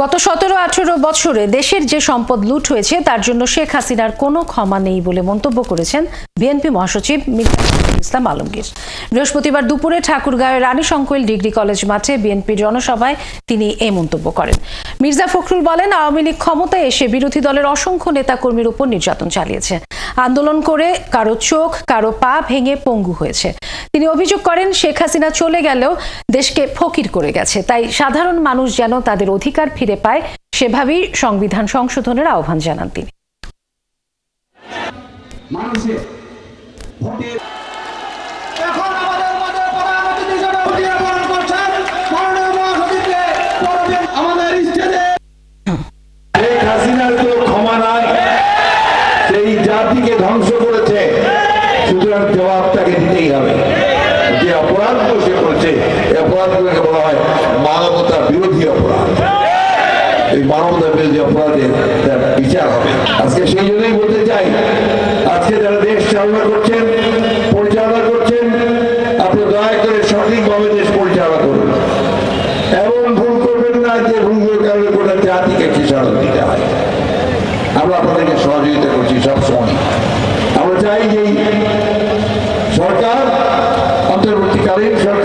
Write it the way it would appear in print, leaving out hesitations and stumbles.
গত 17-18 বছরে দেশের যে সম্পদ লুট হয়েছে তার জন্য শেখ হাসিনার কোনো ক্ষমা নেই বলে মন্তব্য করেছেন বিএনপি মহাসচিব মির্জা ফখরুল ইসলাম আলমগীর। বৃহস্পতিবার দুপুরে ঠাকুরগাঁওয়ের রানী শঙ্কৈল ডিগ্রি কলেজ মাঠে বিএনপির জনসভায় তিনি এই মন্তব্য করেন। মির্জা ফখরুল বলেন, আওয়ামী লীগ ক্ষমতায় এসে বিরোধী দলের অসংখ্য নেতাকর্মীর উপর নির্যাতন চালিয়েছে, আন্দোলন করে কারো চোখ কারো পা ভেঙে পঙ্গু হয়েছে। তিনি অভিযোগ করেন, শেখ হাসিনা চলে গেলেও দেশকে ফকির করে গেছে, তাই সাধারণ মানুষ যেন তাদের অধিকার ফিরে পায় সেভাবেই সংবিধান সংশোধনের আহ্বান জানান তিনি। সেই জাতিকে ধ্বংস করেছে, সুতরাং জবাবটাকে দিতেই হবে। যে অপরাধ সে করেছে, এই অপরাধগুলোকে বলা হয় মানবতা বিরোধী অপরাধ। এই মানবতা বিরোধী অপরাধের বিচার হবে। আজকে সেই জন্যই বলতে চাই, আজকে যারা দেশ চালনা করছেন, পরিচালনা করছেন, আপনি দয়া করে সঠিকভাবে দেশ পরিচালনা করুন। এমন ভুল করবেন না যে ভুলগুলোর কারণে গোটা জাতিকে খেসারত দিতে হয়। আমরা আপনাদেরকে সহযোগিতা করছি সবসময়। আমরা চাই যে সরকার, অন্তর্বর্তীকালীন সরকার